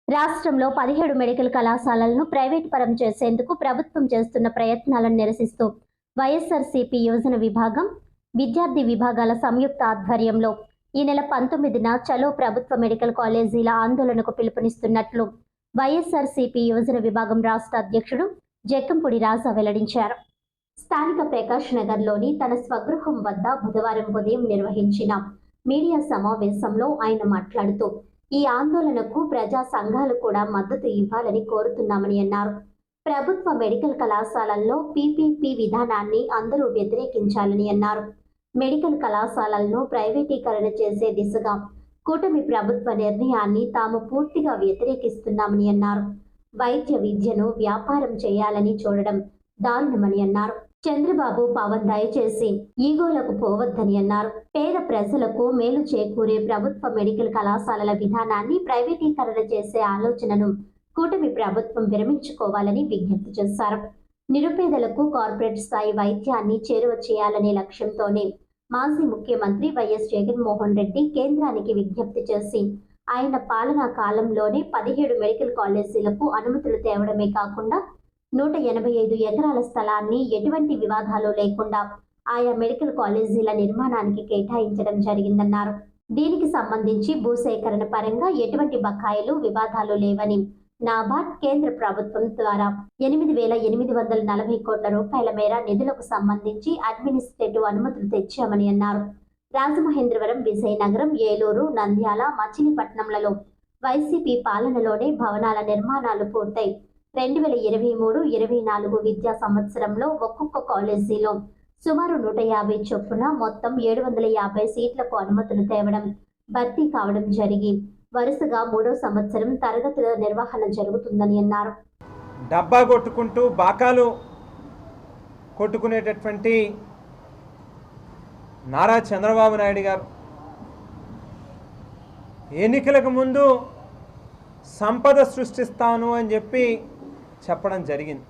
రాష్ట్రంలో 17 మెడికల్ కళాశాలలను ప్రైవేటు పరం చేసేందుకు ప్రభుత్వం చేస్తున్న ప్రయత్నాలను నిరసిస్తూ వైఎస్ఆర్సీపీ యువజన విభాగం, విద్యార్థి విభాగాల సంయుక్త ఆధ్వర్యంలో ఈ నెల 19న చలో ప్రభుత్వ మెడికల్ కాలేజీల ఆందోళనకు పిలుపునిస్తున్నట్లు వైఎస్ఆర్సీపీ యువజన విభాగం రాష్ట్ర అధ్యక్షుడు జక్కంపూడి రాజా వెల్లడించారు. స్థానిక ప్రకాష్ నగర్లోని తన స్వగృహం వద్ద బుధవారం ఉదయం నిర్వహించిన మీడియా సమావేశంలో ఆయన మాట్లాడుతూ ఈ ఆందోళనకు ప్రజా సంఘాలు కూడా మద్దతు ఇవ్వాలని కోరుతున్నామని అన్నారు. ప్రభుత్వ మెడికల్ కళాశాలల్లో పీపీపీ విధానాన్ని అందరూ వ్యతిరేకించాలని అన్నారు. మెడికల్ కళాశాలలను ప్రైవేటీకరణ చేసే దిశగా కూటమి ప్రభుత్వ నిర్ణయాన్ని తాము పూర్తిగా వ్యతిరేకిస్తున్నామని అన్నారు. వైద్య విద్యను వ్యాపారం చేయాలని చూడడం దారుణమని అన్నారు. చంద్రబాబు, పవన్ దయచేసి ఈగోలకు పోవద్దని అన్నారు. పేద ప్రజలకు మేలు చేకూరే ప్రభుత్వ మెడికల్ కళాశాలల విధానాన్ని ప్రైవేటీకరణ చేసే ఆలోచనను కూటమి ప్రభుత్వం విరమించుకోవాలని విజ్ఞప్తి చేశారు. నిరుపేదలకు కార్పొరేట్ స్థాయి వైద్యాన్ని చేరువ చేయాలనే లక్ష్యంతోనే మాజీ ముఖ్యమంత్రి వైఎస్ జగన్మోహన్ రెడ్డి కేంద్రానికి విజ్ఞప్తి చేసి ఆయన పాలనా కాలంలోనే 17 మెడికల్ కాలేజీలకు అనుమతులు తేవడమే కాకుండా 185 ఎకరాల స్థలాన్ని ఎటువంటి వివాదాలు లేకుండా ఆయా మెడికల్ కాలేజీల నిర్మాణానికి కేటాయించడం జరిగిందన్నారు. దీనికి సంబంధించి భూసేకరణ పరంగా ఎటువంటి బకాయిలు, వివాదాలు లేవని, నాబార్డ్ కేంద్ర ప్రభుత్వం ద్వారా 8,840 కోట్ల రూపాయల మేర నిధులకు సంబంధించి అడ్మినిస్ట్రేటివ్ అనుమతులు తెచ్చామని అన్నారు. రాజమహేంద్రవరం, విజయనగరం, ఏలూరు, నంద్యాల, మచిలీపట్నంలలో వైసీపీ పాలనలోనే భవనాల నిర్మాణాలు పూర్తయి 2023-24 విద్యా సంవత్సరంలో ఒక్కొక్క కాలేజీలో సుమారు 150 చొప్పున మొత్తం 750 సీట్లకు అనుమతులు తేవడం, భర్తీ కావడం జరిగి వరుసగా 3వ సంవత్సరం తరగతుల నిర్వహణ జరుగుతుందని అన్నారు. డబ్బా కొట్టుకుంటూ బాకాలు కొట్టుకునేటటువంటి నారా చంద్రబాబు నాయుడు గారు ఎన్నికలకు ముందు సంపద సృష్టిస్తాను అని చెప్పడం జరిగింది.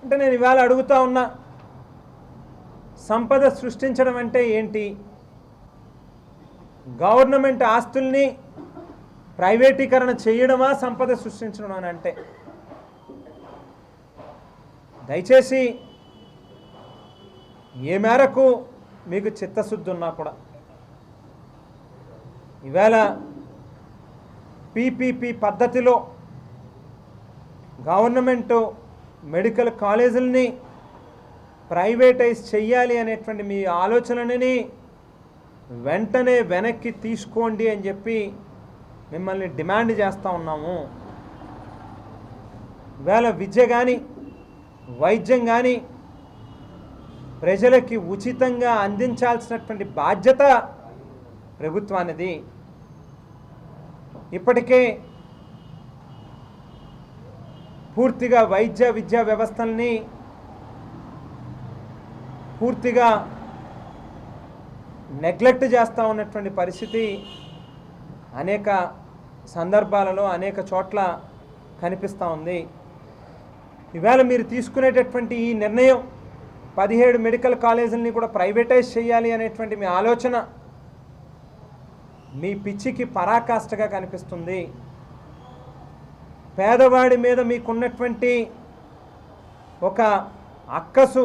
అంటే నేను ఇవాళ అడుగుతా ఉన్నా, సంపద సృష్టించడం అంటే ఏంటి? గవర్నమెంట్ ఆస్తుల్ని ప్రైవేటీకరణ చేయడమా సంపద సృష్టించడం అని అంటే? దయచేసి ఏ మేరకు మీకు చిత్తశుద్ధి ఉన్నా కూడా ఇవాళ పీపీపీ పద్ధతిలో గవర్నమెంట్ మెడికల్ కాలేజీలని ప్రైవేటైజ్ చెయ్యాలి అనేటువంటి మీ ఆలోచనని వెంటనే వెనక్కి తీసుకోండి అని చెప్పి మిమ్మల్ని డిమాండ్ చేస్తూ ఉన్నాము. ఇవాళ విద్య కానీ, వైద్యం కానీ ప్రజలకి ఉచితంగా అందించాల్సినటువంటి బాధ్యత ప్రభుత్వానిది. ఇప్పటికే పూర్తిగా వైద్య విద్యా వ్యవస్థల్ని పూర్తిగా నెగ్లెక్ట్ చేస్తూ ఉన్నటువంటి పరిస్థితి అనేక సందర్భాలలో అనేక చోట్ల కనిపిస్తూ ఉంది. ఇవాళ మీరు తీసుకునేటటువంటి ఈ నిర్ణయం 17 మెడికల్ కాలేజీలని కూడా ప్రైవేటైజ్ చేయాలి అనేటువంటి మీ ఆలోచన మీ పిచ్చికి పరాకాష్ఠగా కనిపిస్తుంది. పేదవాడి మీద మీకున్నటువంటి ఒక అక్కసు,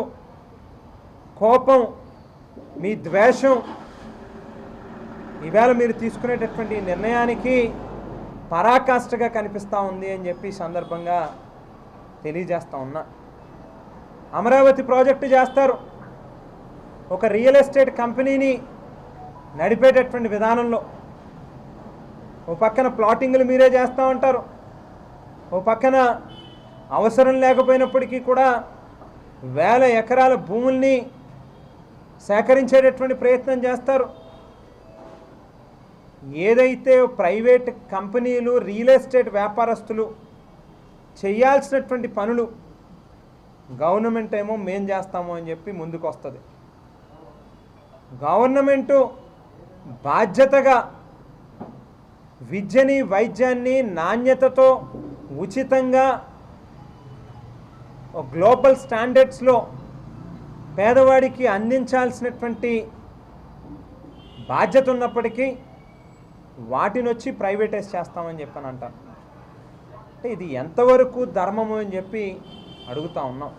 కోపం, మీ ద్వేషం ఇవాళ మీరు తీసుకునేటటువంటి నిర్ణయానికి పరాకాష్ఠగా కనిపిస్తూ ఉంది అని చెప్పి సందర్భంగా తెలియజేస్తూ ఉన్నా. అమరావతి ప్రాజెక్టు చేస్తారు, ఒక రియల్ ఎస్టేట్ కంపెనీని నడిపేటటువంటి విధానంలో ఓ పక్కన ప్లాటింగ్లు మీరే చేస్తూ ఉంటారు, ఓ పక్కన అవసరం లేకపోయినప్పటికీ కూడా వేల ఎకరాల భూముల్ని సేకరించేటటువంటి ప్రయత్నం చేస్తారు. ఏదైతే ప్రైవేట్ కంపెనీలు, రియల్ ఎస్టేట్ వ్యాపారస్తులు చేయాల్సినటువంటి పనులు గవర్నమెంట్ ఏమో మేం చేస్తాము అని చెప్పి ముందుకు వస్తుంది. గవర్నమెంటు బాధ్యతగా విద్యని, వైద్యాన్ని నాణ్యతతో ఉచితంగా గ్లోబల్ స్టాండర్డ్స్లో పేదవాడికి అందించాల్సినటువంటి బాధ్యత ఉన్నప్పటికీ వాటిని వచ్చి ప్రైవేటైజ్ చేస్తామని చెప్పని అంటారు. అంటే ఇది ఎంతవరకు ధర్మము అని చెప్పి అడుగుతా ఉన్నాం.